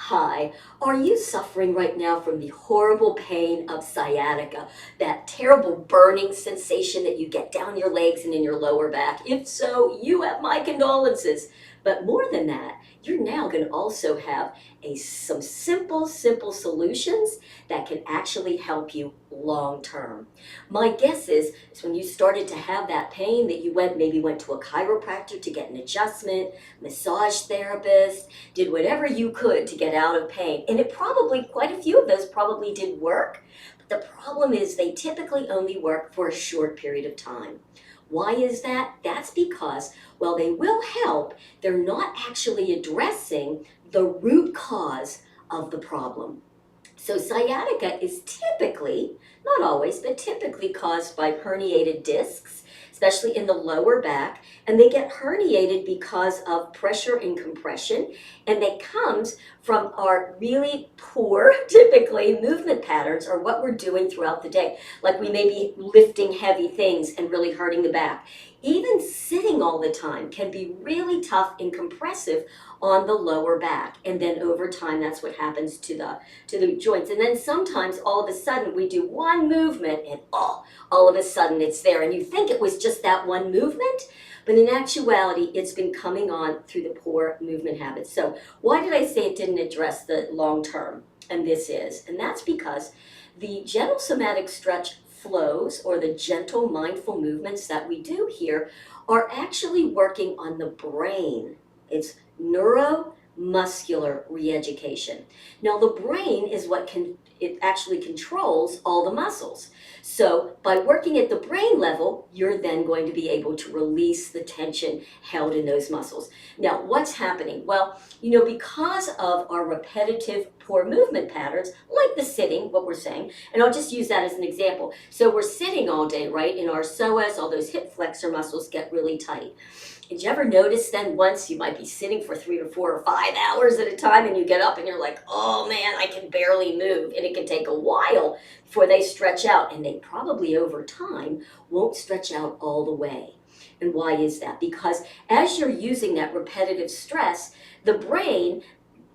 Hi, are you suffering right now from the horrible pain of sciatica, that terrible burning sensation that you get down your legs and in your lower back? If so, you have my condolences. But more than that, you're now going to also have some simple solutions that can actually help you long term. My guess is when you started to have that pain that you maybe went to a chiropractor to get an adjustment, massage therapist, did whatever you could to get out of pain. And it probably, quite a few of those probably did work. But the problem is they typically only work for a short period of time. Why is that? That's because, while they will help, they're not actually addressing the root cause of the problem. So sciatica is typically, not always, but typically caused by herniated discs, especially in the lower back, and they get herniated because of pressure and compression, and that comes from our really poor, typically, movement patterns or what we're doing throughout the day. Like we may be lifting heavy things and really hurting the back. Even sitting all the time can be really tough and compressive on the lower back, and then over time that's what happens to the joints. And then sometimes all of a sudden we do one movement and all of a sudden it's there, and you think it was just that one movement, but in actuality it's been coming on through the poor movement habits. So why did I say it didn't address the long term? And that's because the gentle somatic stretch flows, or the gentle mindful movements that we do here, are actually working on the brain. It's neuromuscular re-education. Now the brain is it actually controls all the muscles. So by working at the brain level, you're then going to be able to release the tension held in those muscles. Now what's happening? Well, because of our repetitive poor movement patterns, like the sitting, what we're saying, and I'll just use that as an example. So we're sitting all day, right? In our psoas, all those hip flexor muscles get really tight. Did you ever notice then once you might be sitting for 3 or 4 or 5 hours at a time, and you get up and you're like, oh man, I can barely move. And it can take a while before they stretch out, and they probably over time won't stretch out all the way. And why is that? Because as you're using that repetitive stress, the brain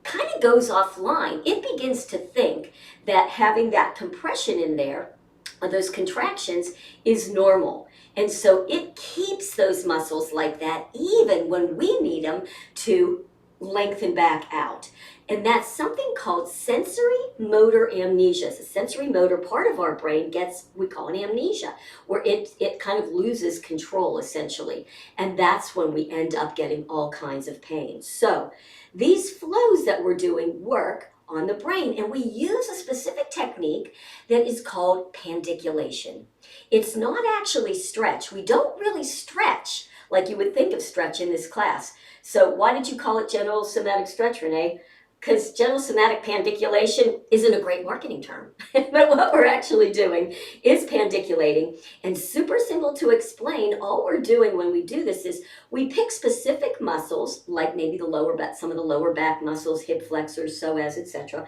kind of goes offline. It begins to think that having that compression in there, those contractions, is normal. And so it keeps those muscles like that even when we need them to lengthen back out. And that's something called sensory motor amnesia. So sensory motor part of our brain we call it amnesia, where it kind of loses control essentially. And that's when we end up getting all kinds of pain. So these flows that we're doing work on the brain, and we use a specific technique that is called pandiculation. It's not actually stretch. We don't really stretch like you would think of stretch in this class. So why did you call it gentle somatic stretch, Renee? Because gentle somatic pandiculation isn't a great marketing term. But what we're actually doing is pandiculating, and super simple to explain. All we're doing when we do this is we pick specific muscles, like maybe the lower back, some of the lower back muscles, hip flexors, psoas, etc.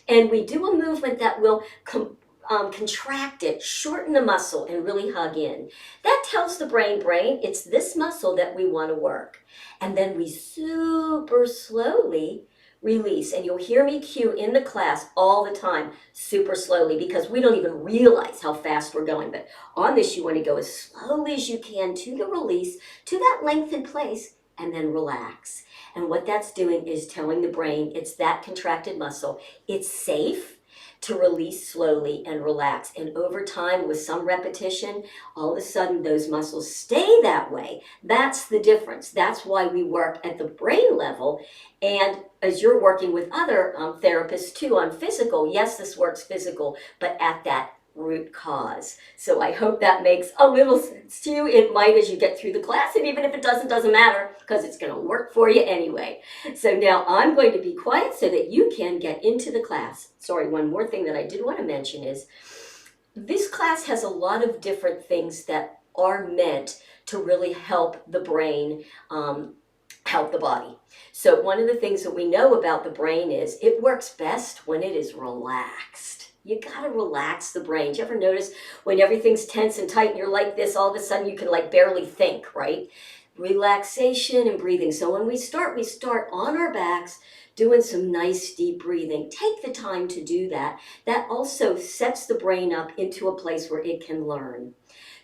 And we do a movement that will contract it, shorten the muscle, and really hug in. That tells the brain, it's this muscle that we want to work. And then we super slowly release. And you'll hear me cue in the class all the time, super slowly, because we don't even realize how fast we're going. But on this, you want to go as slowly as you can to the release, to that lengthened place, and then relax. And what that's doing is telling the brain it's that contracted muscle. It's safe to release slowly and relax. And over time, with some repetition, all of a sudden those muscles stay that way. That's the difference. That's why we work at the brain level. And as you're working with other therapists too on physical, yes, this works physical, but at that root cause. So I hope that makes a little sense to you. It might as you get through the class, and even if it doesn't matter, because it's going to work for you anyway. So now I'm going to be quiet so that you can get into the class. Sorry, one more thing that I did want to mention is this class has a lot of different things that are meant to really help the brain help the body. So one of the things that we know about the brain is it works best when it is relaxed. You got to relax the brain. Do you ever notice when everything's tense and tight and you're like this, all of a sudden you can like barely think, right? relaxation and breathing. So when we start on our backs, doing some nice deep breathing. Take the time to do that. That also sets the brain up into a place where it can learn.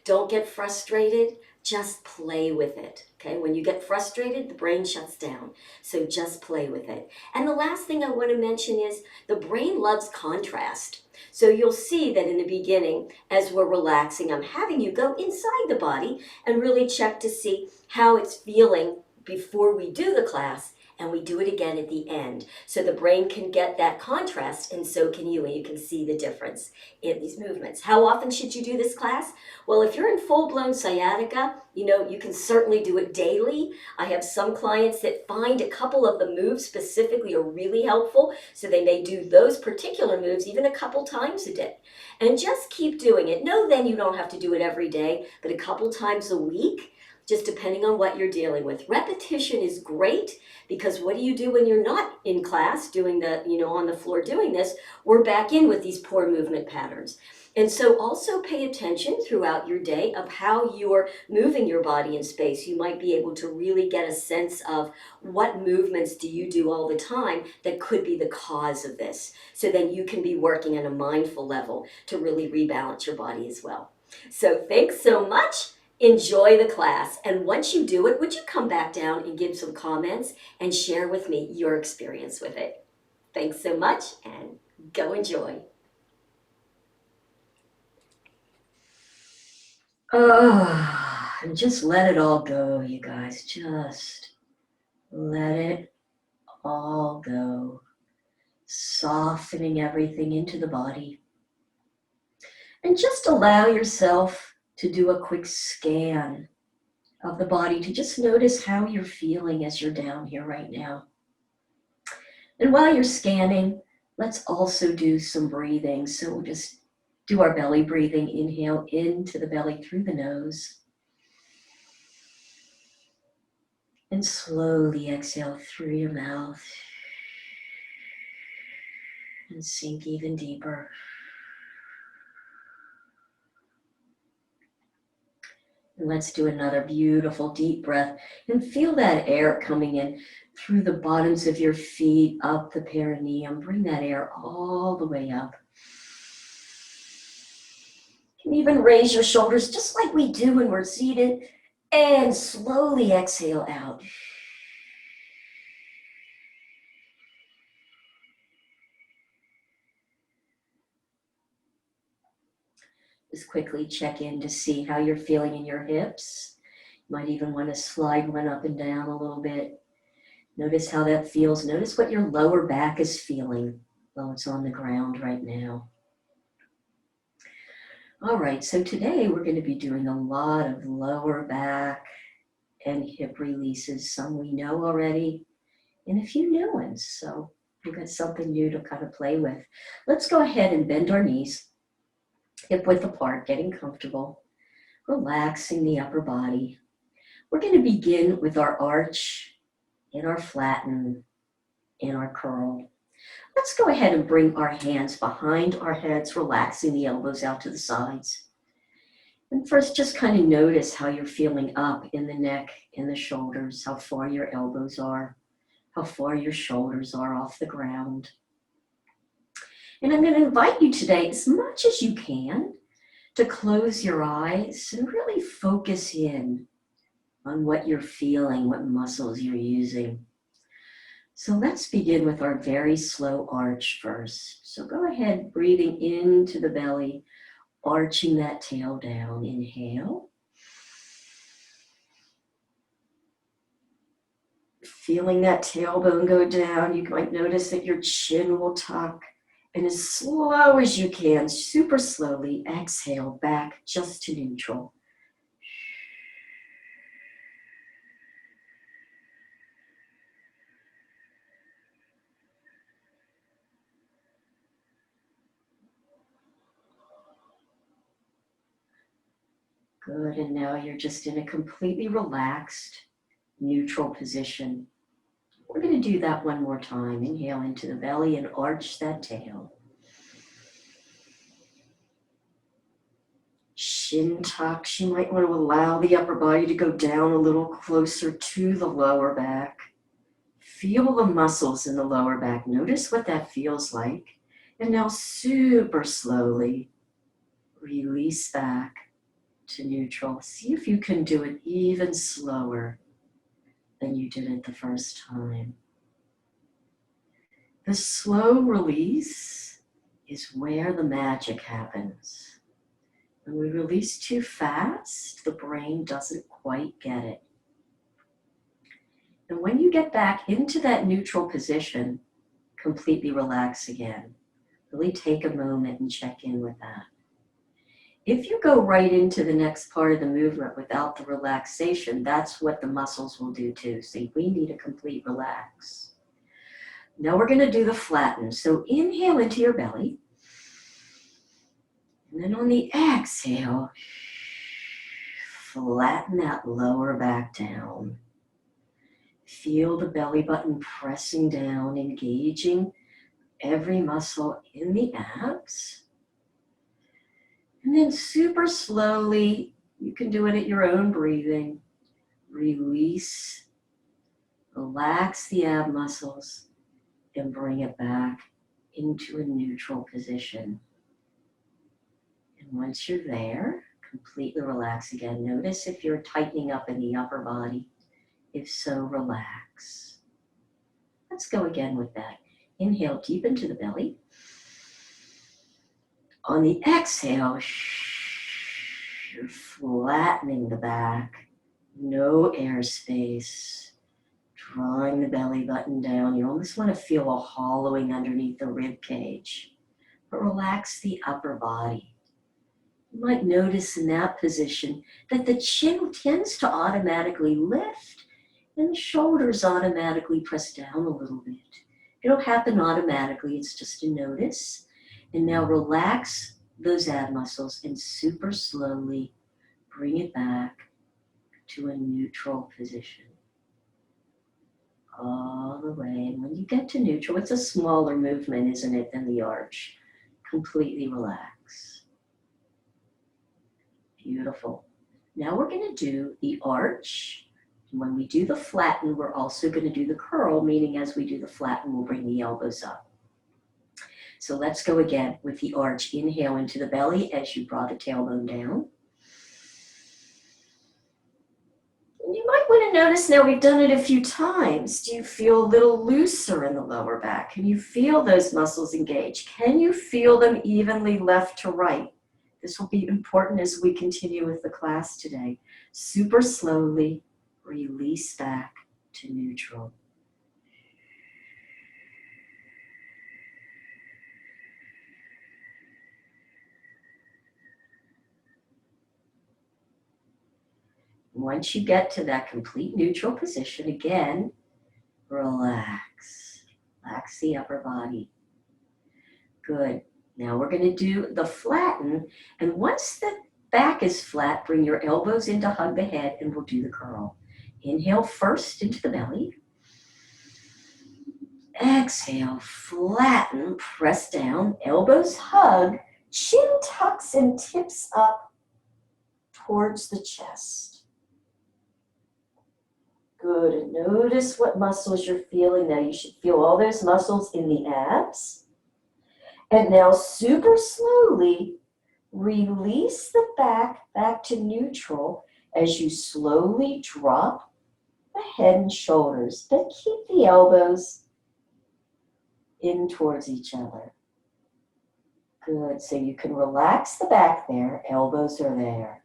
Don't get frustrated, just play with it. Okay, when you get frustrated, the brain shuts down. So just play with it. And the last thing I want to mention is the brain loves contrast. So you'll see that in the beginning, as we're relaxing, I'm having you go inside the body and really check to see how it's feeling before we do the class, and we do it again at the end. So the brain can get that contrast, and so can you, and you can see the difference in these movements. How often should you do this class? Well, if you're in full-blown sciatica, you can certainly do it daily. I have some clients that find a couple of the moves specifically are really helpful, so they may do those particular moves even a couple times a day. And just keep doing it. No, then you don't have to do it every day, but a couple times a week, just depending on what you're dealing with. Repetition is great, because what do you do when you're not in class doing on the floor doing this? We're back in with these poor movement patterns. And so also pay attention throughout your day of how you're moving your body in space. You might be able to really get a sense of what movements do you do all the time that could be the cause of this. So then you can be working on a mindful level to really rebalance your body as well. So thanks so much. Enjoy the class. And once you do it, would you come back down and give some comments and share with me your experience with it? Thanks so much, and go enjoy. And just let it all go, you guys. Just let it all go. Softening everything into the body. And just allow yourself to do a quick scan of the body to just notice how you're feeling as you're down here right now. And while you're scanning, let's also do some breathing. So we'll just do our belly breathing. Inhale into the belly through the nose. And slowly exhale through your mouth. And sink even deeper. And let's do another beautiful deep breath. And feel that air coming in through the bottoms of your feet, up the perineum. Bring that air all the way up. You can even raise your shoulders just like we do when we're seated. And slowly exhale out. Just quickly check in to see how you're feeling in your hips. You might even want to slide one up and down a little bit. Notice how that feels. Notice what your lower back is feeling while it's on the ground right now. All right, so today we're going to be doing a lot of lower back and hip releases. Some we know already, and a few new ones. So we've got something new to kind of play with. Let's go ahead and bend our knees, hip width apart, getting comfortable, relaxing the upper body. We're going to begin with our arch and our flatten and our curl. Let's go ahead and bring our hands behind our heads, relaxing the elbows out to the sides. And first, just kind of notice how you're feeling up in the neck and the shoulders, how far your elbows are, how far your shoulders are off the ground. And I'm going to invite you today, as much as you can, to close your eyes and really focus in on what you're feeling, what muscles you're using. So let's begin with our very slow arch first. So go ahead, breathing into the belly, arching that tail down. Inhale. Feeling that tailbone go down. You might notice that your chin will tuck. And as slow as you can, super slowly, exhale back just to neutral. Good, and now you're just in a completely relaxed, neutral position. We're going to do that one more time. Inhale into the belly and arch that tail. chin tucks. You might want to allow the upper body to go down a little closer to the lower back. Feel the muscles in the lower back. Notice what that feels like. And now super slowly release back to neutral. See if you can do it even slower than you did it the first time. The slow release is where the magic happens. When we release too fast, the brain doesn't quite get it. And when you get back into that neutral position, completely relax again. Really take a moment and check in with that. If you go right into the next part of the movement without the relaxation, that's what the muscles will do too. See, we need a complete relax. Now we're going to do the flatten. So inhale into your belly. And then on the exhale, flatten that lower back down. Feel the belly button pressing down, engaging every muscle in the abs. And then super slowly, you can do it at your own breathing. Release, relax the ab muscles, and bring it back into a neutral position. And once you're there, completely relax again. Notice if you're tightening up in the upper body. If so, relax. Let's go again with that. Inhale deep into the belly. On the exhale, you're flattening the back. No airspace. Drawing the belly button down. You almost want to feel a hollowing underneath the rib cage. But relax the upper body. You might notice in that position that the chin tends to automatically lift and the shoulders automatically press down a little bit. It'll happen automatically, it's just a notice. And now relax those ab muscles and super slowly bring it back to a neutral position. All the way. And when you get to neutral, it's a smaller movement, isn't it, than the arch. Completely relax. Beautiful. Now we're going to do the arch. And when we do the flatten, we're also going to do the curl, meaning as we do the flatten, we'll bring the elbows up. So let's go again with the arch. Inhale into the belly as you draw the tailbone down. And you might want to notice now we've done it a few times. Do you feel a little looser in the lower back? Can you feel those muscles engage? Can you feel them evenly left to right? This will be important as we continue with the class today. Super slowly release back to neutral. Once you get to that complete neutral position, again, relax. Relax the upper body. Good. Now we're going to do the flatten. And once the back is flat, bring your elbows in to hug the head and we'll do the curl. Inhale first into the belly. Exhale, flatten, press down, elbows hug, chin tucks and tips up towards the chest. Good, and notice what muscles you're feeling now. You should feel all those muscles in the abs. And now super slowly release the back to neutral as you slowly drop the head and shoulders, but keep the elbows in towards each other. Good, so you can relax the back there, elbows are there.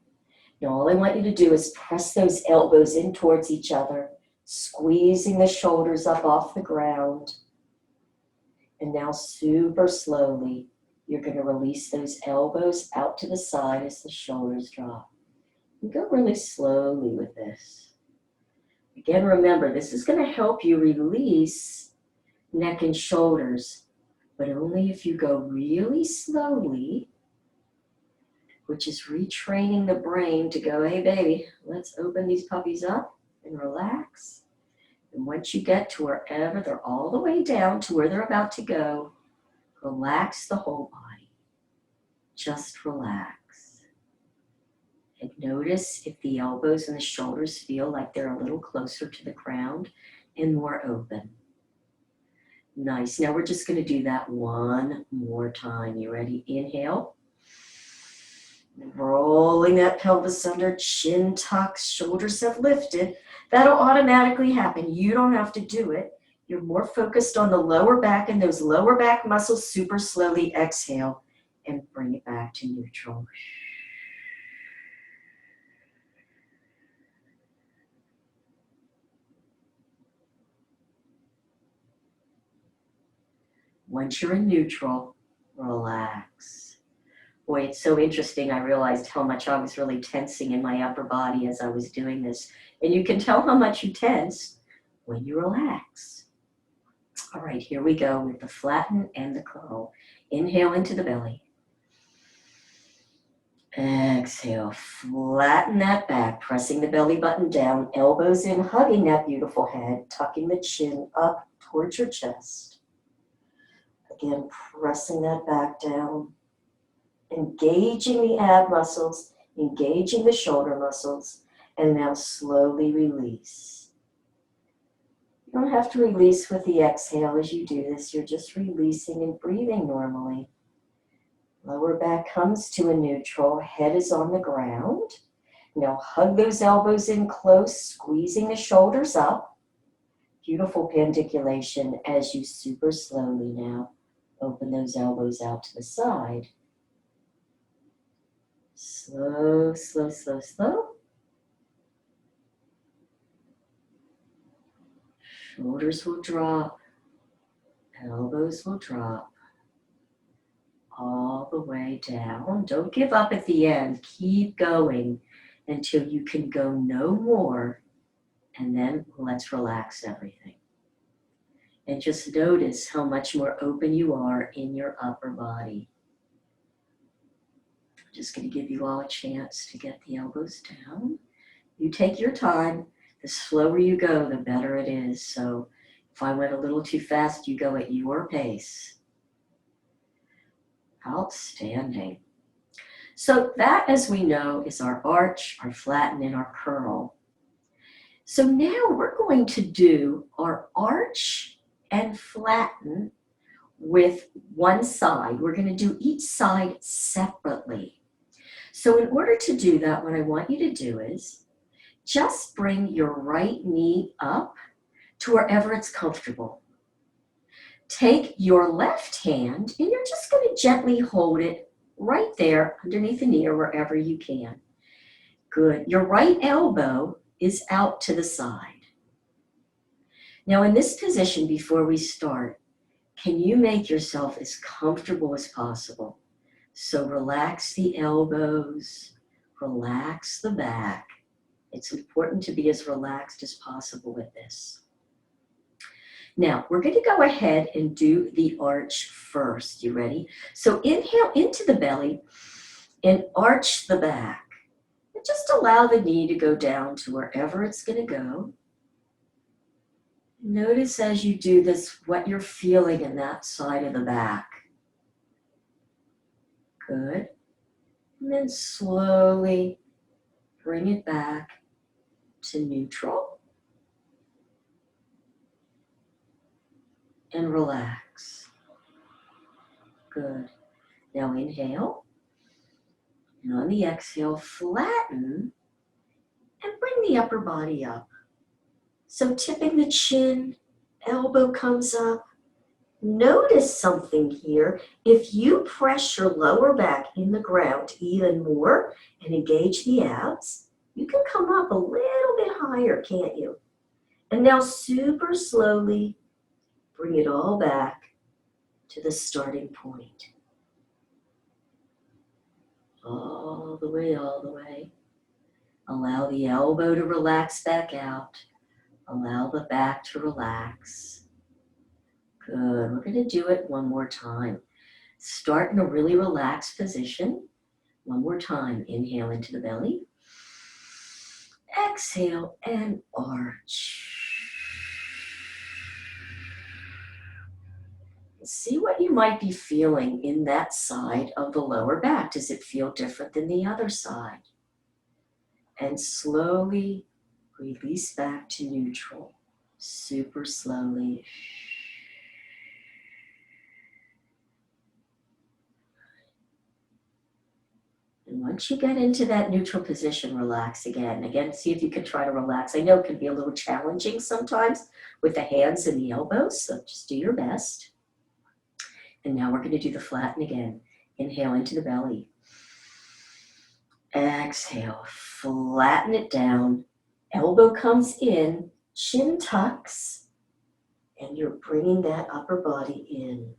Now all I want you to do is press those elbows in towards each other, squeezing the shoulders up off the ground. And now super slowly, you're going to release those elbows out to the side as the shoulders drop. And go really slowly with this. Again, remember, this is going to help you release neck and shoulders, but only if you go really slowly, which is retraining the brain to go, hey baby, let's open these puppies up and relax. And once you get to wherever they're all the way down to where they're about to go, relax the whole body. Just relax. And notice if the elbows and the shoulders feel like they're a little closer to the ground and more open. Nice. Now we're just going to do that one more time. You ready? Inhale. Rolling that pelvis under, chin tucks, shoulders have lifted. That'll automatically happen. You don't have to do it. You're more focused on the lower back and those lower back muscles. Super slowly exhale and bring it back to neutral. Once you're in neutral, relax. Boy, it's so interesting. I realized how much I was really tensing in my upper body as I was doing this. And you can tell how much you tense when you relax. All right, here we go with the flatten and the curl. Inhale into the belly. Exhale, flatten that back, pressing the belly button down, elbows in, hugging that beautiful head, tucking the chin up towards your chest. Again, pressing that back down, engaging the ab muscles, engaging the shoulder muscles, and now slowly release. You don't have to release with the exhale as you do this. You're just releasing and breathing normally. Lower back comes to a neutral, head is on the ground. Now hug those elbows in close, squeezing the shoulders up. Beautiful pandiculation as you super slowly now open those elbows out to the side. Slow, slow, slow, slow. Shoulders will drop, elbows will drop, all the way down. Don't give up at the end. Keep going until you can go no more, and then let's relax everything. And just notice how much more open you are in your upper body. I'm just going to give you all a chance to get the elbows down. You take your time. The slower you go, the better it is. So if I went a little too fast, you go at your pace. Outstanding. So that, as we know, is our arch, our flatten, and our curl. So now we're going to do our arch and flatten with one side. We're going to do each side separately. So in order to do that, what I want you to do is just bring your right knee up to wherever it's comfortable. Take your left hand and you're just going to gently hold it right there underneath the knee or wherever you can. Good. Your right elbow is out to the side. Now in this position, before we start, can you make yourself as comfortable as possible? So relax the elbows, relax the back. It's important to be as relaxed as possible with this. Now, we're going to go ahead and do the arch first. You ready? So inhale into the belly and arch the back. And just allow the knee to go down to wherever it's going to go. Notice as you do this what you're feeling in that side of the back. Good. And then slowly bring it back to neutral. And relax. Good. Now inhale. And on the exhale, flatten and bring the upper body up. So tipping the chin, elbow comes up. Notice something here. If you press your lower back in the ground even more and engage the abs, you can come up a little bit higher, can't you? And now super slowly bring it all back to the starting point. All the way, all the way. Allow the elbow to relax back out. Allow the back to relax. Good. We're going to do it one more time. Start in a really relaxed position. One more time. Inhale into the belly. Exhale and arch. See what you might be feeling in that side of the lower back. Does it feel different than the other side? and slowly release back to neutral. Super slowly. And once you get into that neutral position, relax again. Again, see if you can try to relax. I know it can be a little challenging sometimes with the hands and the elbows, so just do your best. And now we're going to do the flatten again. Inhale into the belly. Exhale, flatten it down. Elbow comes in, chin tucks, and you're bringing that upper body in.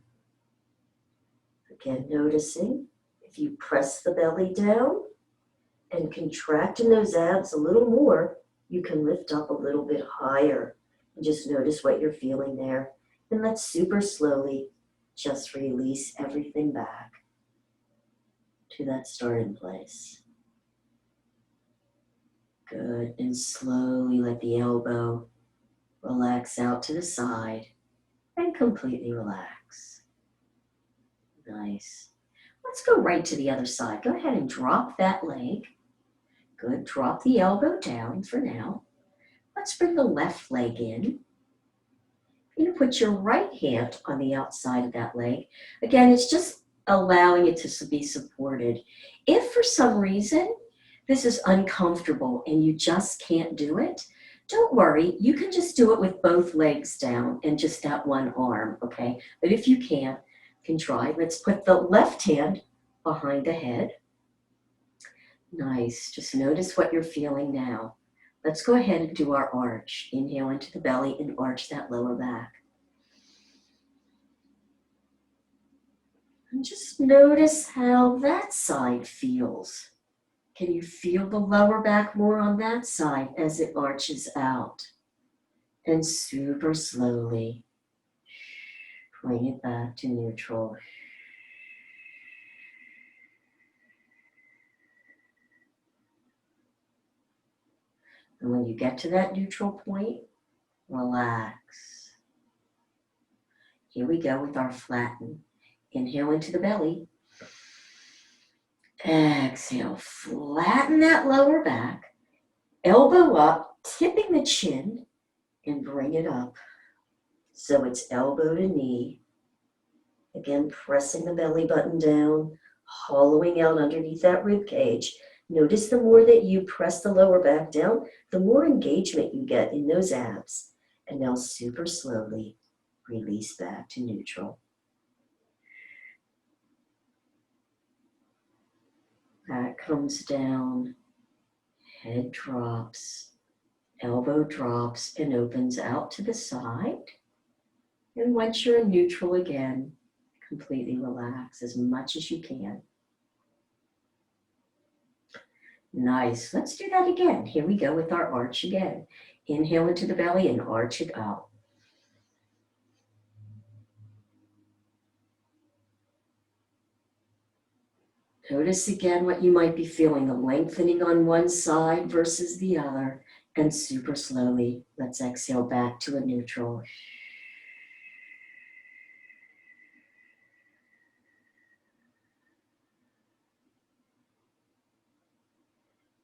Again, noticing if you press the belly down and contract in those abs a little more, you can lift up a little bit higher. And just notice what you're feeling there. And let's super slowly just release everything back to that starting place. Good, and slowly let the elbow relax out to the side and completely relax. Nice. Let's go right to the other side. Go ahead and drop that leg. Good, drop the elbow down for now. Let's bring the left leg in. You're going to put your right hand on the outside of that leg. Again, it's just allowing it to be supported. If for some reason this is uncomfortable and you just can't do it, don't worry. You can just do it with both legs down and just that one arm, okay? But if you can't, you can try. Let's put the left hand behind the head. Nice. Just notice what you're feeling now. Let's go ahead and do our arch. Inhale into the belly and arch that lower back. And just notice how that side feels. Can you feel the lower back more on that side as it arches out? And super slowly bring it back to neutral. And when you get to that neutral point, relax. Here we go with our flatten. Inhale into the belly. Exhale, flatten that lower back. Elbow up, tipping the chin, and bring it up. So it's elbow to knee. Again, pressing the belly button down, hollowing out underneath that rib cage. Notice the more that you press the lower back down, the more engagement you get in those abs. And now super slowly release back to neutral. Back comes down, head drops, elbow drops and opens out to the side. And once you're in neutral again, completely relax as much as you can. Nice. Let's do that again. Here we go with our arch again. Inhale into the belly and arch it out. Notice again what you might be feeling, the lengthening on one side versus the other, and super slowly, let's exhale back to a neutral.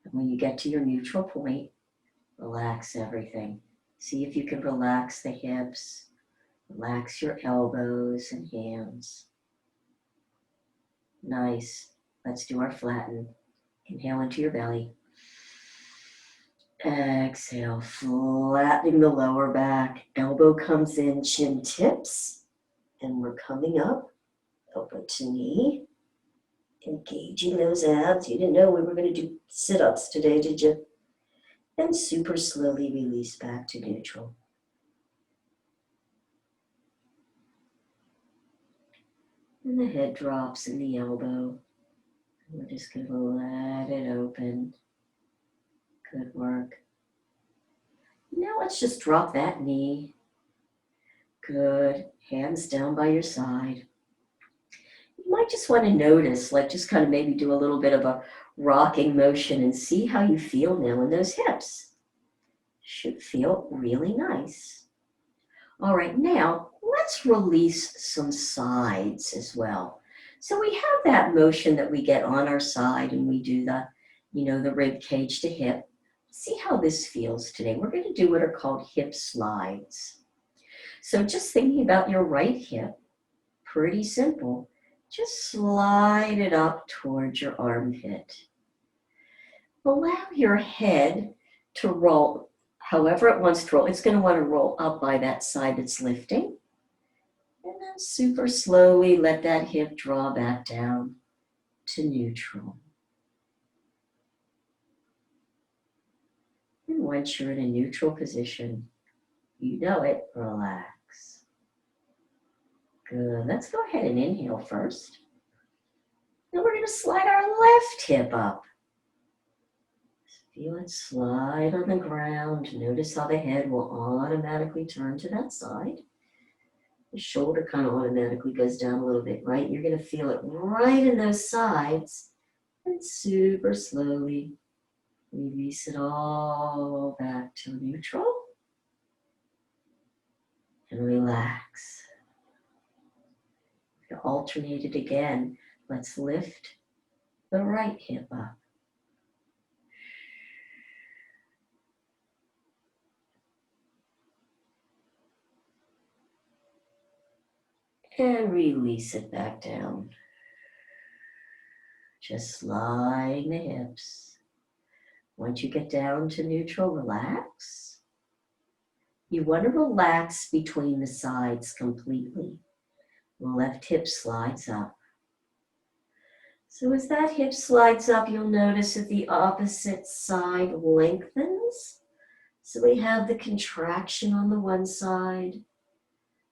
And when you get to your neutral point, relax everything. See if you can relax the hips, relax your elbows and hands. Nice. Let's do our flatten. Inhale into your belly. Exhale, flattening the lower back. Elbow comes in, chin tips, and we're coming up, elbow to knee. Engaging those abs. You didn't know we were going to do sit-ups today, did you? And super slowly release back to neutral. And the head drops in the elbow. We're just going to let it open. Good work. Now let's just drop that knee. Good. Hands down by your side. You might just want to notice, like just kind of maybe do a little bit of a rocking motion and see how you feel now in those hips. Should feel really nice. All right, now let's release some sides as well. So we have that motion that we get on our side and we do the, the rib cage to hip. See how this feels today. We're going to do what are called hip slides. So just thinking about your right hip, pretty simple. Just slide it up towards your armpit. Allow your head to roll however it wants to roll. It's going to want to roll up by that side that's lifting. And then super slowly let that hip draw back down to neutral. And once you're in a neutral position, you know it, relax. Good. Let's go ahead and inhale first. Then we're going to slide our left hip up. Feel it slide on the ground. Notice how the head will automatically turn to that side. The shoulder kind of automatically goes down a little bit, right? You're going to feel it right in those sides. And super slowly release it all back to neutral. And relax. Alternate it again. Let's lift the right hip up. And release it back down. Just sliding the hips. Once you get down to neutral, relax. You want to relax between the sides completely. Left hip slides up. So as that hip slides up, you'll notice that the opposite side lengthens. So we have the contraction on the one side.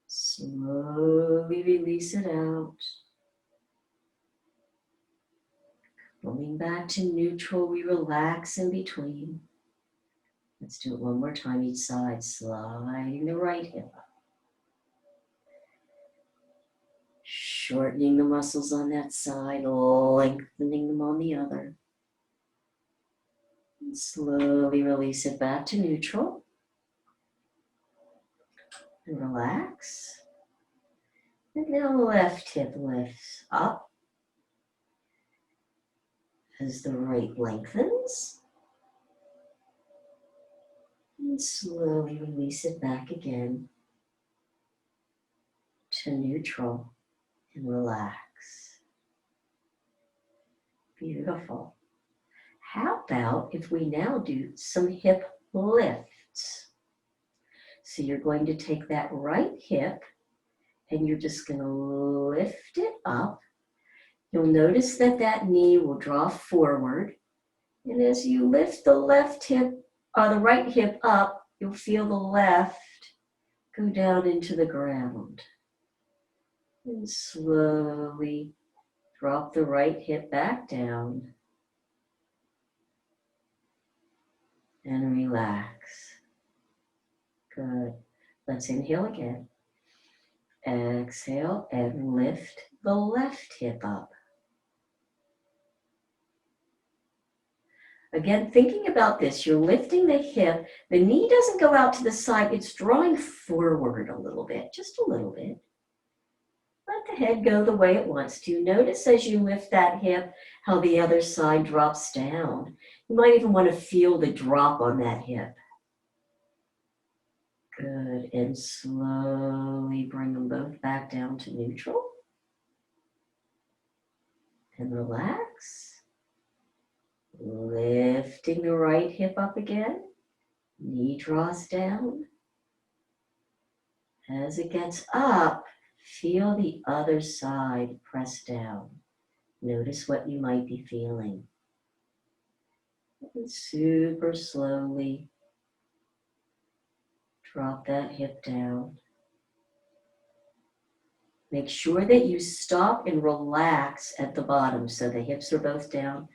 Slowly release it out. Coming back to neutral, we relax in between. Let's do it one more time each side. Sliding the right hip up. Shortening the muscles on that side, lengthening them on the other. And slowly release it back to neutral. And relax. And now left hip lifts up as the right lengthens. And slowly release it back again to neutral and relax. Beautiful. How about if we now do some hip lifts? So you're going to take that right hip and you're just going to lift it up. You'll notice that that knee will draw forward. And as you lift the left hip, or the right hip up, you'll feel the left go down into the ground. And slowly drop the right hip back down. And relax. Good. Let's inhale again. Exhale and lift the left hip up. Again, thinking about this, you're lifting the hip. The knee doesn't go out to the side. It's drawing forward a little bit, just a little bit. Let the head go the way it wants to. Notice as you lift that hip, how the other side drops down. You might even want to feel the drop on that hip. Good, and slowly bring them both back down to neutral. And relax. Lifting the right hip up again. Knee draws down. As it gets up, feel the other side press down. Notice what you might be feeling. And super slowly drop that hip down. Make sure that you stop and relax at the bottom so the hips are both down.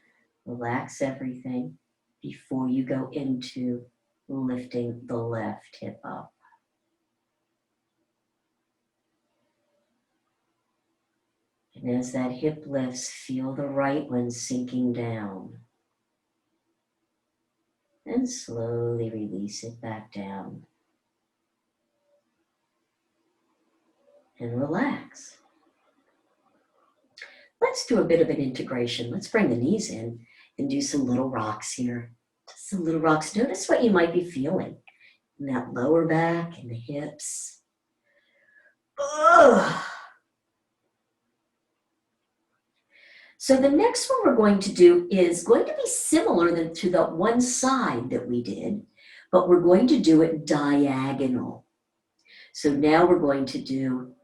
Relax everything before you go into lifting the left hip up. And as that hip lifts, feel the right one sinking down. And slowly release it back down. And relax. Let's do a bit of an integration. Let's bring the knees in and do some little rocks here to So little rocks, notice what you might be feeling in that lower back and the hips. Ugh. So the next one we're going to do is going to be similar to the one side that we did, but we're going to do it diagonal. So now we're going to do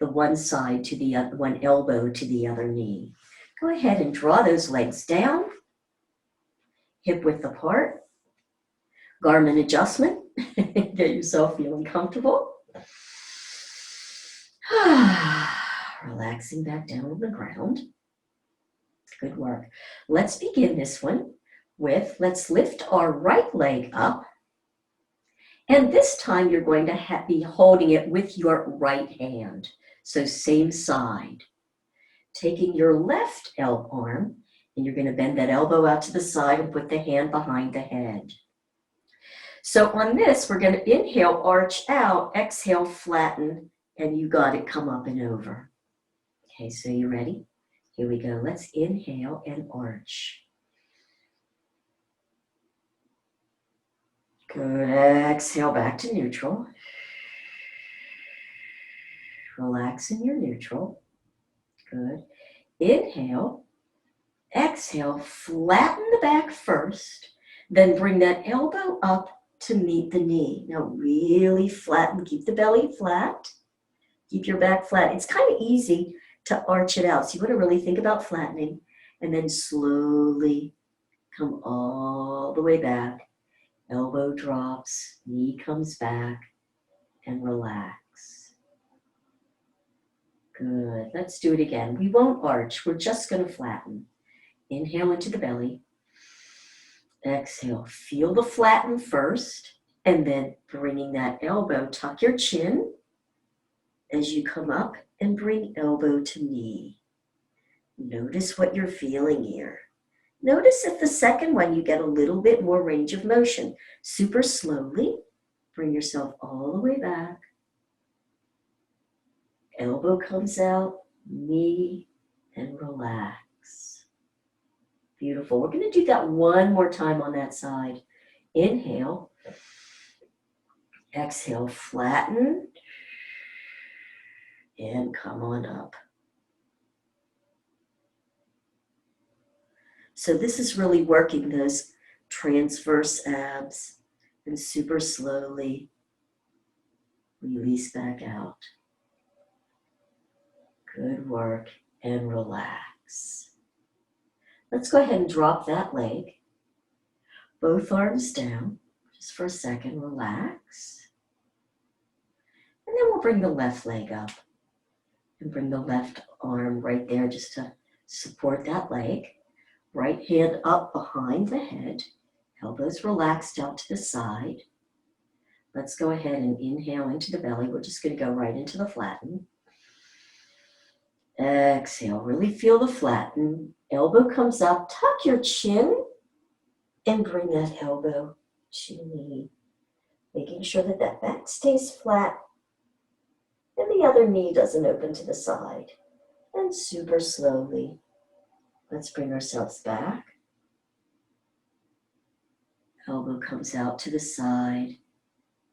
the one side to the other, one elbow to the other knee. Go ahead and draw those legs down, hip width apart, garment adjustment, get yourself feeling comfortable. Relaxing back down on the ground. Good work. Let's begin this one with, let's lift our right leg up. And this time you're going to be holding it with your right hand. So same side. Taking your left arm, and you're going to bend that elbow out to the side and put the hand behind the head. So on this, we're going to inhale, arch out, exhale, flatten, and you got it, come up and over. Okay, so you ready? Here we go. Let's inhale and arch. Good. Exhale back to neutral. Relax in your neutral. Good. Inhale. Exhale. Flatten the back first. Then bring that elbow up to meet the knee. Now really flatten. Keep the belly flat. Keep your back flat. It's kind of easy to arch it out. So you want to really think about flattening and then slowly come all the way back. Elbow drops, knee comes back, and relax. Good. Let's do it again. We won't arch. We're just going to flatten. Inhale into the belly. Exhale. Feel the flatten first, and then bringing that elbow, tuck your chin as you come up and bring elbow to knee. Notice what you're feeling here. Notice if the second one you get a little bit more range of motion. Super slowly, bring yourself all the way back. Elbow comes out, knee, and relax. Beautiful. We're going to do that one more time on that side. Inhale. Exhale, flatten. And come on up. So this is really working those transverse abs, and super slowly release back out. Good work, and relax. Let's go ahead and drop that leg. Both arms down, just for a second, relax. And then we'll bring the left leg up and bring the left arm right there just to support that leg. Right hand up behind the head, elbows relaxed out to the side. Let's go ahead and inhale into the belly. We're just going to go right into the flatten. Exhale, really feel the flatten. Elbow comes up, tuck your chin, and bring that elbow to knee. Making sure that that back stays flat and the other knee doesn't open to the side. And super slowly, let's bring ourselves back. Elbow comes out to the side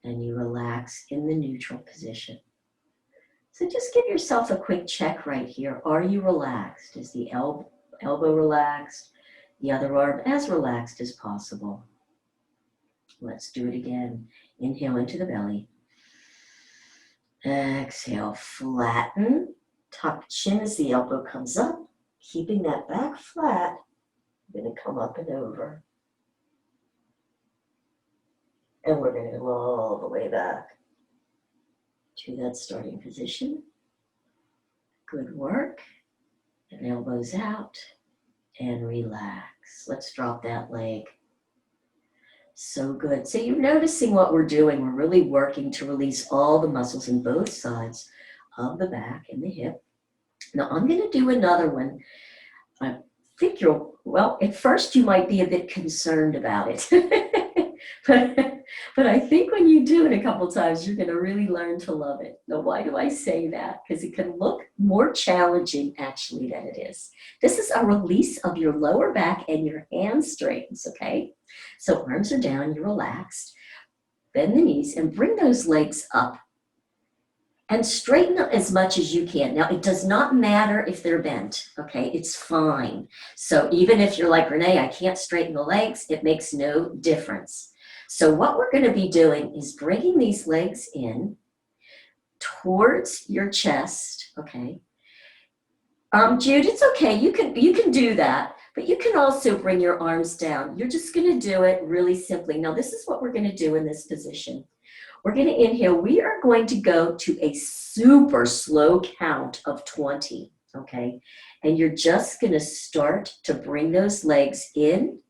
and you relax in the neutral position. So just give yourself a quick check right here. Are you relaxed? Is the elbow relaxed? The other arm as relaxed as possible. Let's do it again. Inhale into the belly. Exhale, flatten. Tuck chin as the elbow comes up. Keeping that back flat. We're going to come up and over. And we're going to go all the way back to that starting position. Good work. And elbows out and relax. Let's drop that leg. So good. So you're noticing what we're doing. We're really working to release all the muscles in both sides of the back and the hip. Now I'm going to do another one. I think at first you might be a bit concerned about it. But I think when you do it a couple times, you're going to really learn to love it. Now, why do I say that? Because it can look more challenging actually than it is. This is a release of your lower back and your hamstrings, okay? So arms are down, you're relaxed. Bend the knees and bring those legs up. And straighten them as much as you can. Now, it does not matter if they're bent, okay? It's fine. So even if you're like, Renee, I can't straighten the legs, it makes no difference. So what we're going to be doing is bringing these legs in towards your chest, okay? Jude, it's okay. You can do that, but you can also bring your arms down. You're just going to do it really simply. Now, this is what we're going to do in this position. We're going to inhale. We are going to go to a super slow count of 20, okay? And you're just going to start to bring those legs in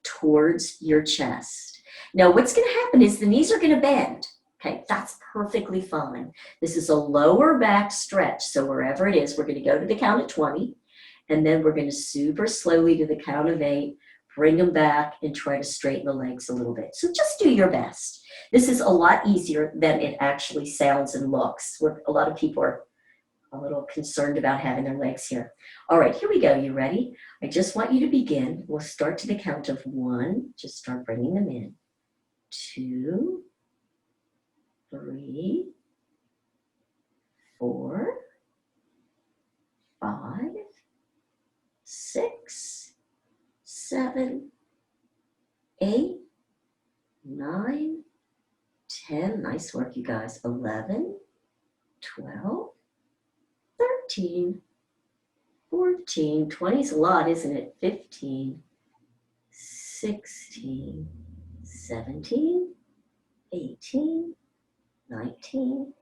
towards your chest. Now, what's going to happen is the knees are going to bend, okay? That's perfectly fine. This is a lower back stretch, so wherever it is, we're going to go to the count of 20, and then we're going to super slowly to the count of 8, bring them back and try to straighten the legs a little bit. So just do your best. This is a lot easier than it actually sounds and looks. A lot of people are a little concerned about having their legs here. All right, here we go. You ready? I just want you to begin. We'll start to the count of 1. Just start bringing them in. 2, 3, 4, 5, 6, 7, 8, 9, 10, nice work, you guys. 11, 12, 13, 14, 20 is a lot, isn't it? 15, 16, 17, 18, 19,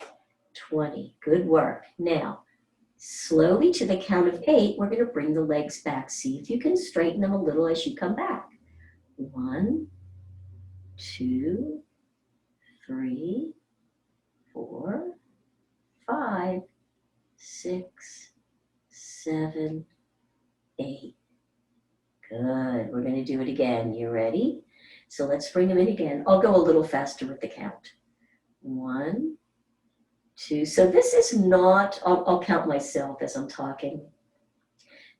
20. Good work. Now, slowly to the count of 8, we're going to bring the legs back. See if you can straighten them a little as you come back. 1, 2, 3, 4, 5, 6, 7, 8. Good. We're going to do it again. You ready? So let's bring them in again. I'll go a little faster with the count. 1, 2. So this is not, I'll count myself as I'm talking.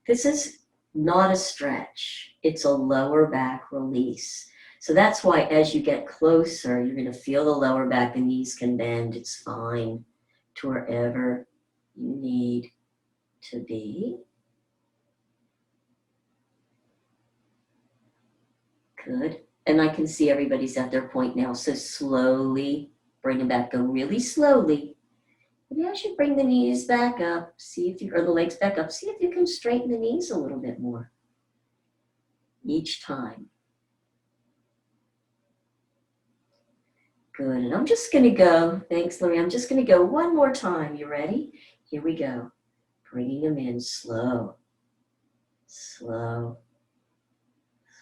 This is not a stretch. It's a lower back release. So that's why as you get closer, you're going to feel the lower back, the knees can bend. It's fine to wherever you need to be. Good. And I can see everybody's at their point now. So slowly bring them back. Go really slowly. And as you bring the knees back up, see if you, or the legs back up, see if you can straighten the knees a little bit more each time. Good. And I'm just going to go, thanks, Lori. I'm just going to go one more time. You ready? Here we go. Bringing them in slow, slow,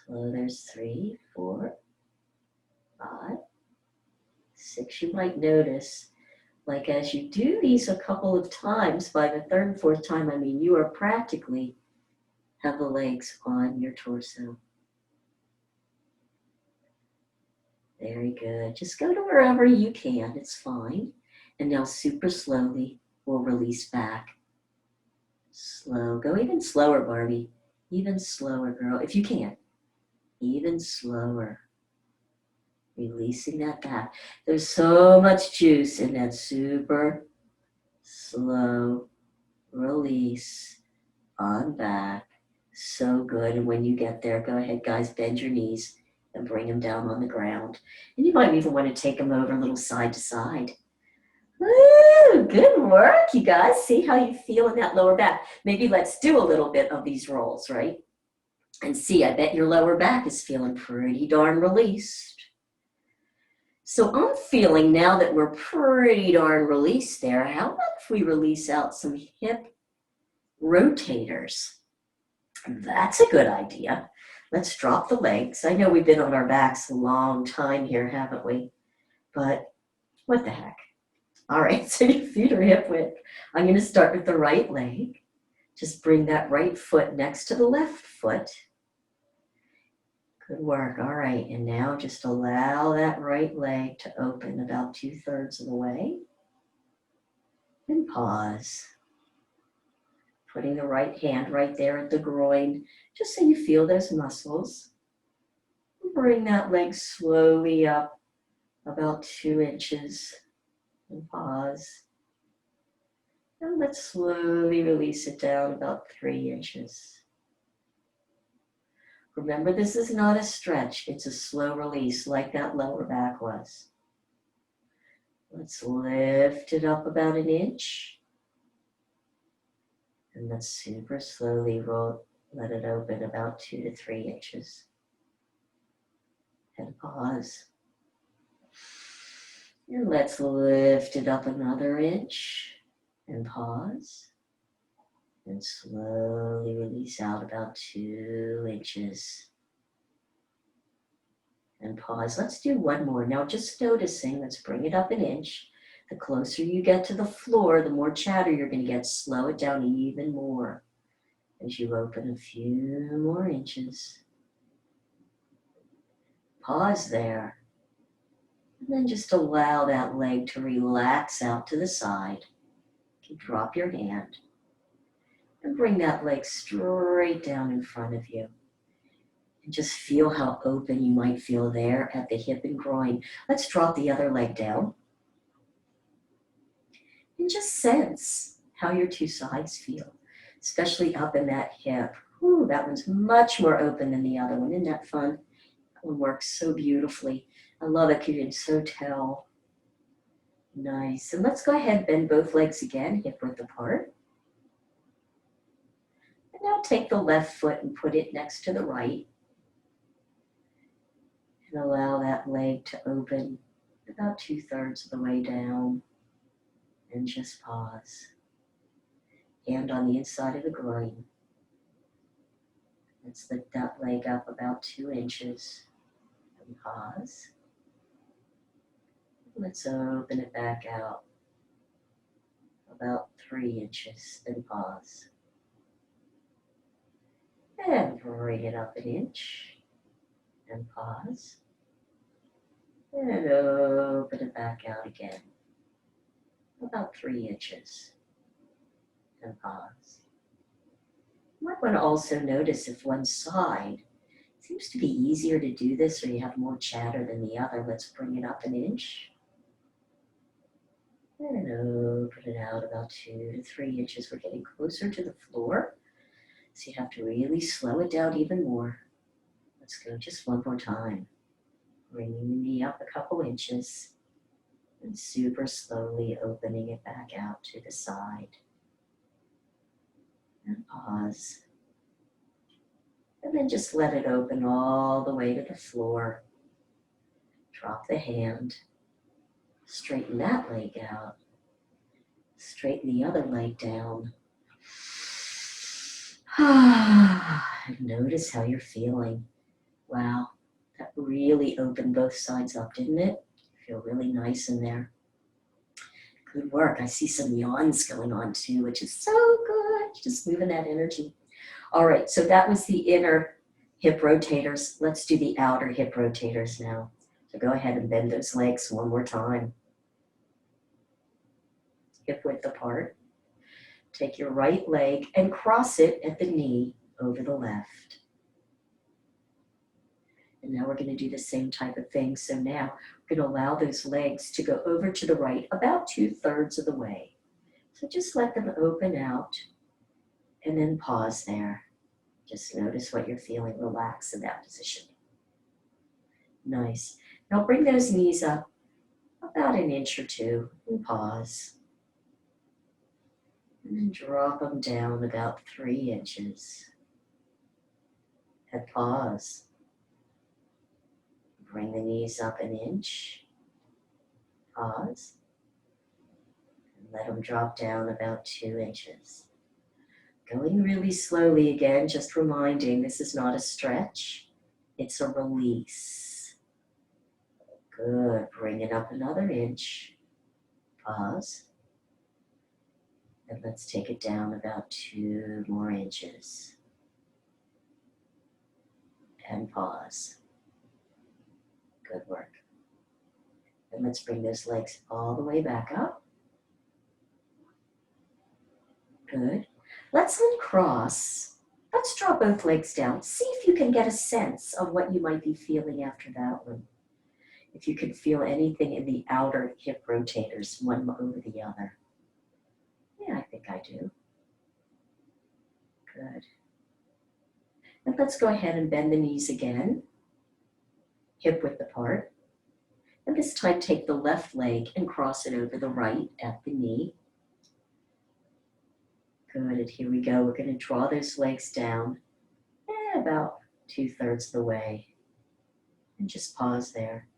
slow. There's 3, 4, 5, 6. You might notice, like as you do these a couple of times, by the 3rd and 4th time, I mean, you are practically have the legs on your torso. Very good. Just go to wherever you can. It's fine. And now super slowly, we'll release back. Slow. Go even slower, Barbie. Even slower, girl, if you can. Even slower. Releasing that back. There's so much juice in that super slow release on back. So good. And when you get there, go ahead, guys, bend your knees and bring them down on the ground. And you might even want to take them over a little side to side. Woo, good work, you guys. See how you feel in that lower back. Maybe let's do a little bit of these rolls, right? And see, I bet your lower back is feeling pretty darn released. So I'm feeling now that we're pretty darn released there, how about if we release out some hip rotators? That's a good idea. Let's drop the legs. I know we've been on our backs a long time here, haven't we? But what the heck? All right, so your feet are hip width. I'm going to start with the right leg. Just bring that right foot next to the left foot. Good work. All right. And now just allow that right leg to open about 2/3 of the way. And pause. Putting the right hand right there at the groin, just so you feel those muscles. Bring that leg slowly up about 2 inches and pause. And let's slowly release it down about 3 inches. Remember, this is not a stretch, it's a slow release like that lower back was. Let's lift it up about 1 inch. And let's super slowly let it open about 2 to 3 inches. And pause. And let's lift it up another inch and pause. And slowly release out about 2 inches. And pause. Let's do one more. Now just noticing, let's bring it up 1 inch. The closer you get to the floor, the more chatter you're going to get. Slow it down even more as you open a few more inches. Pause there. And then just allow that leg to relax out to the side. You can drop your hand and bring that leg straight down in front of you. And just feel how open you might feel there at the hip and groin. Let's drop the other leg down. And just sense how your two sides feel, especially up in that hip. Ooh, that one's much more open than the other one. Isn't that fun? That one works so beautifully. I love it because you can so tell. Nice. And let's go ahead and bend both legs again, hip width apart. And now take the left foot and put it next to the right. And allow that leg to open about 2/3 of the way down. And just pause. Hand on the inside of the groin. Let's lift that leg up about 2 inches. And pause. Let's open it back out about 3 inches. Then pause. And bring it up 1 inch. And pause. And open it back out again. About 3 inches. And pause. You might want to also notice if one side seems to be easier to do this or you have more chatter than the other. Let's bring it up 1 inch. And open it out about 2 to 3 inches. We're getting closer to the floor. So you have to really slow it down even more. Let's go just one more time. Bringing the knee up a couple inches and super slowly opening it back out to the side. And pause. And then just let it open all the way to the floor. Drop the hand. Straighten that leg out. Straighten the other leg down. Notice how you're feeling. Wow, that really opened both sides up, didn't it? Feel really nice in there. Good work. I see some yawns going on too, which is so good. Just moving that energy. All right, so that was the inner hip rotators. Let's do the outer hip rotators now. So go ahead and bend those legs one more time. Hip width apart. Take your right leg and cross it at the knee over the left. And now we're going to do the same type of thing. So now we're going to allow those legs to go over to the right about 2/3 of the way. So just let them open out and then pause there. Just notice what you're feeling. Relax in that position. Nice. Now bring those knees up about 1 inch or 2 and pause. And then drop them down about 3 inches. And pause. Bring the knees up 1 inch. Pause. And let them drop down about 2 inches. Going really slowly again, just reminding this is not a stretch. It's a release. Good. Bring it up another inch. Pause. And let's take it down about 2 more inches. And pause. Good work. And let's bring those legs all the way back up. Good. Let's uncross. Let's draw both legs down. See if you can get a sense of what you might be feeling after that one. If you can feel anything in the outer hip rotators, one over the other. Yeah, I think I do. Good. And let's go ahead and bend the knees again, hip width apart. And this time take the left leg and cross it over the right at the knee. Good, and here we go. We're going to draw those legs down about 2/3 of the way. And just pause there.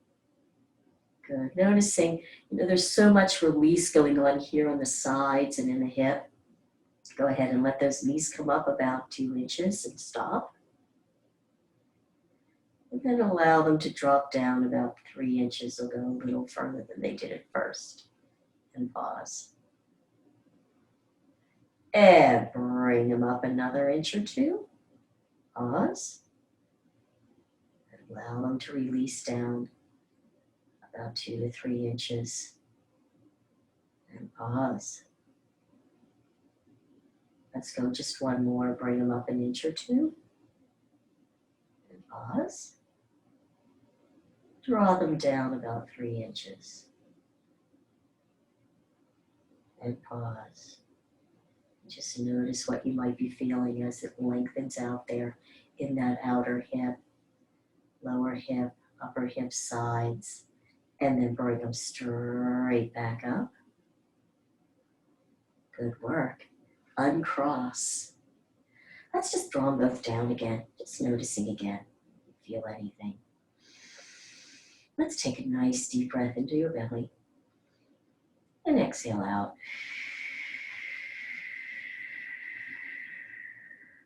Good. Noticing, there's so much release going on here on the sides and in the hip. Go ahead and let those knees come up about 2 inches and stop. And then allow them to drop down about 3 inches or go a little further than they did at first. And pause. And bring them up another inch or 2. Pause. And allow them to release down about 2 to 3 inches. And pause. Let's go just one more. Bring them up an inch or 2. And pause. Draw them down about 3 inches. And pause. Just notice what you might be feeling as it lengthens out there in that outer hip, lower hip, upper hip sides, and then bring them straight back up. Good work. Uncross. Let's just draw them both down again, just noticing again. Feel anything. Let's take a nice deep breath into your belly and exhale out.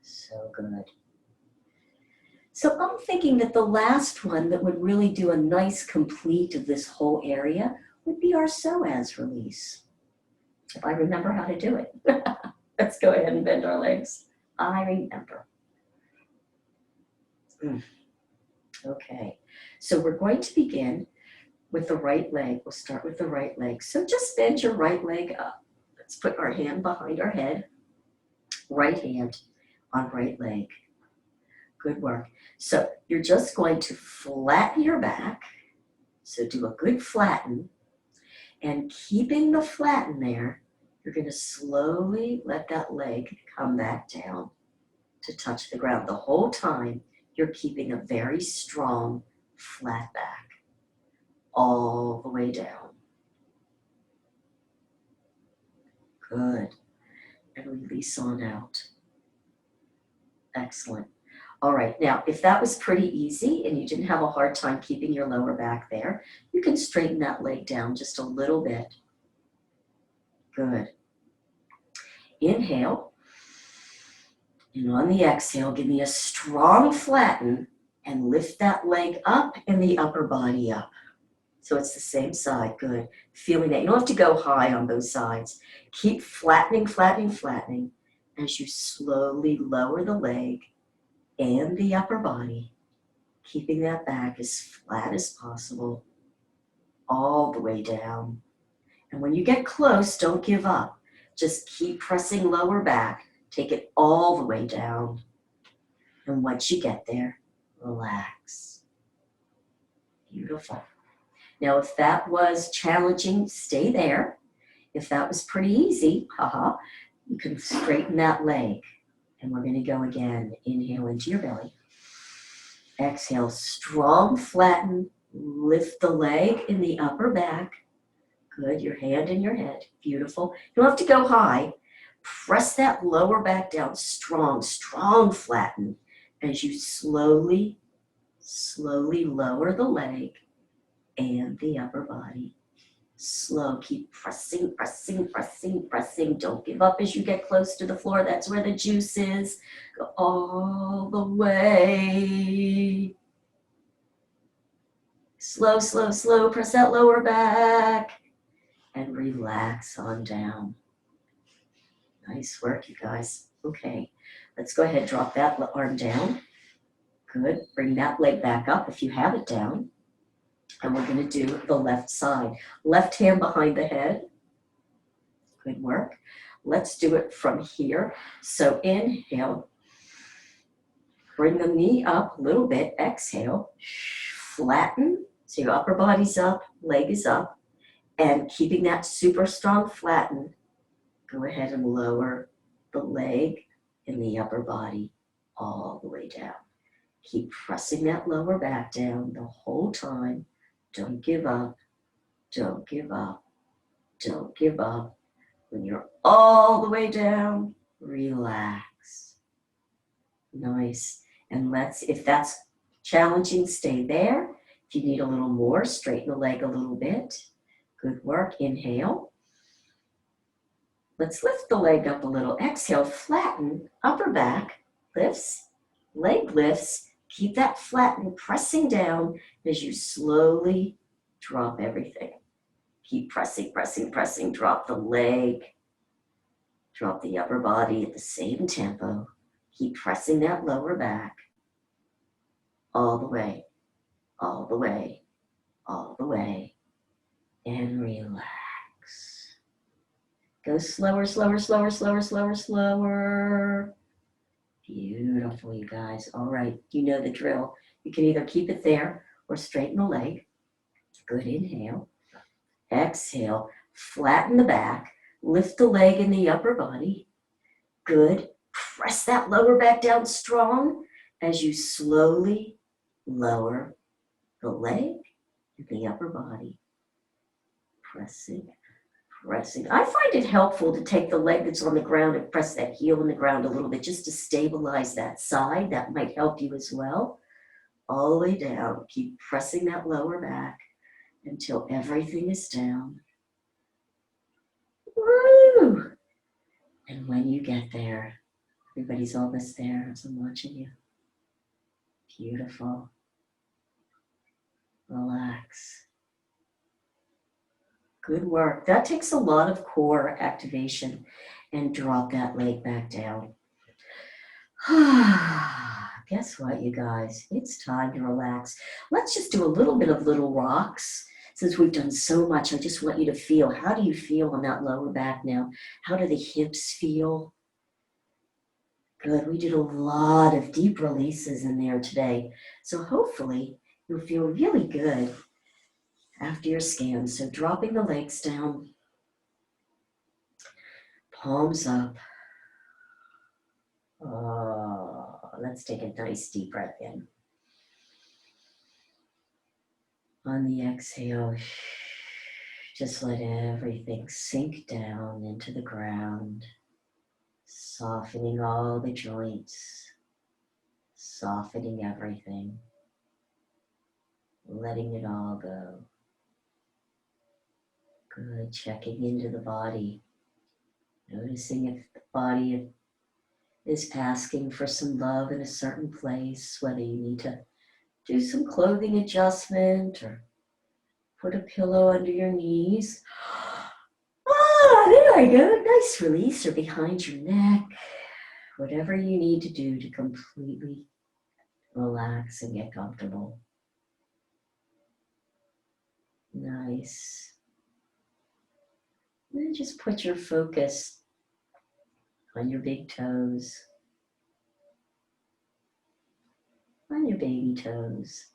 So good. So I'm thinking that the last one that would really do a nice complete of this whole area would be our psoas release. If I remember how to do it. Let's go ahead and bend our legs. I remember. Okay, so we're going to begin with the right leg. We'll start with the right leg. So just bend your right leg up. Let's put our hand behind our head. Right hand on right leg. Good work. So you're just going to flatten your back. So do a good flatten. And keeping the flatten there, you're going to slowly let that leg come back down to touch the ground. The whole time, you're keeping a very strong flat back all the way down. Good. And release on out. Excellent. All right, now if that was pretty easy and you didn't have a hard time keeping your lower back there, you can straighten that leg down just a little bit. Good. Inhale. And on the exhale, give me a strong flatten and lift that leg up and the upper body up. So it's the same side. Good. Feeling that. You don't have to go high on both sides. Keep flattening, flattening, flattening as you slowly lower the leg and the upper body, keeping that back as flat as possible, all the way down. And when you get close, don't give up. Just keep pressing lower back. Take it all the way down. And once you get there, relax. Beautiful. Now, if that was challenging, stay there. If that was pretty easy, you can straighten that leg. And we're going to go again. Inhale into your belly. Exhale, strong flatten. Lift the leg in the upper back. Good, your hand in your head. Beautiful. You don't have to go high. Press that lower back down. Strong, strong flatten as you slowly, slowly lower the leg and the upper body. Slow, keep pressing, pressing, pressing, pressing. Don't give up as you get close to the floor. That's where the juice is. Go all the way. Slow, slow, slow. Press that lower back and relax on down. Nice work, you guys. Okay, let's go ahead and drop that arm down. Good. Bring that leg back up if you have it down. And we're going to do the left side. Left hand behind the head. Good work. Let's do it from here. So inhale. Bring the knee up a little bit. Exhale. Flatten. So your upper body's up, leg is up. And keeping that super strong flatten, go ahead and lower the leg and the upper body all the way down. Keep pressing that lower back down the whole time. Don't give up. Don't give up. Don't give up. When you're all the way down, relax. Nice. And if that's challenging, stay there. If you need a little more, straighten the leg a little bit. Good work. Inhale. Let's lift the leg up a little. Exhale, flatten, upper back, lifts, leg lifts. Keep that flatten, pressing down as you slowly drop everything. Keep pressing, pressing, pressing. Drop the leg, drop the upper body at the same tempo. Keep pressing that lower back all the way, all the way, all the way, and relax. Go slower, slower, slower, slower, slower, slower. Beautiful, you guys. All right, you know the drill. You can either keep it there or straighten the leg. Good, inhale. Exhale, flatten the back. Lift the leg and the upper body. Good. Press that lower back down strong as you slowly lower the leg and the upper body. Pressing. Pressing. I find it helpful to take the leg that's on the ground and press that heel in the ground a little bit just to stabilize that side. That might help you as well. All the way down. Keep pressing that lower back until everything is down. Woo! And when you get there, everybody's almost there as I'm watching you. Beautiful. Relax. Good work. That takes a lot of core activation. And drop that leg back down. Guess what, you guys? It's time to relax. Let's just do a little bit of little rocks. Since we've done so much, I just want you to feel, how do you feel on that lower back now? How do the hips feel? Good. We did a lot of deep releases in there today. So hopefully you'll feel really good after your scan. So dropping the legs down, palms up. Let's take a nice deep breath in. On the exhale, just let everything sink down into the ground, softening all the joints, softening everything, letting it all go. Good. Checking into the body, noticing if the body is asking for some love in a certain place, whether you need to do some clothing adjustment or put a pillow under your knees. There I go. Nice release, or behind your neck. Whatever you need to do to completely relax and get comfortable. Nice. And then just put your focus on your big toes, on your baby toes,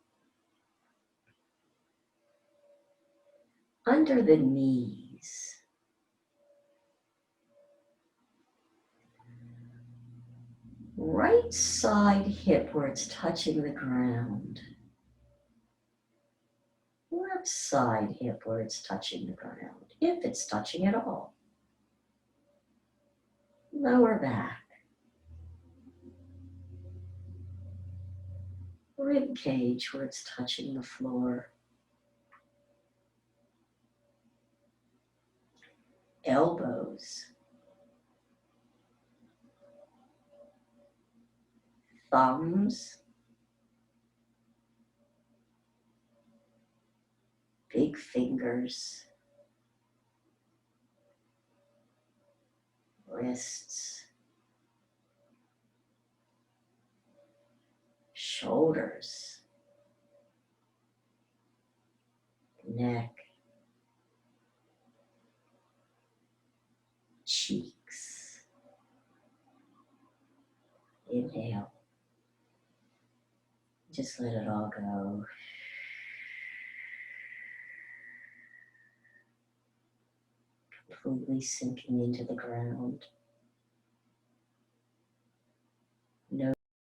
under the knees. Right side hip where it's touching the ground. Left side hip where it's touching the ground, if it's touching at all. Lower back. Rib cage where it's touching the floor. Elbows. Thumbs. Big fingers. Wrists. Shoulders. neck, cheeks. Inhale. Just let it all go. Completely sinking into the ground. No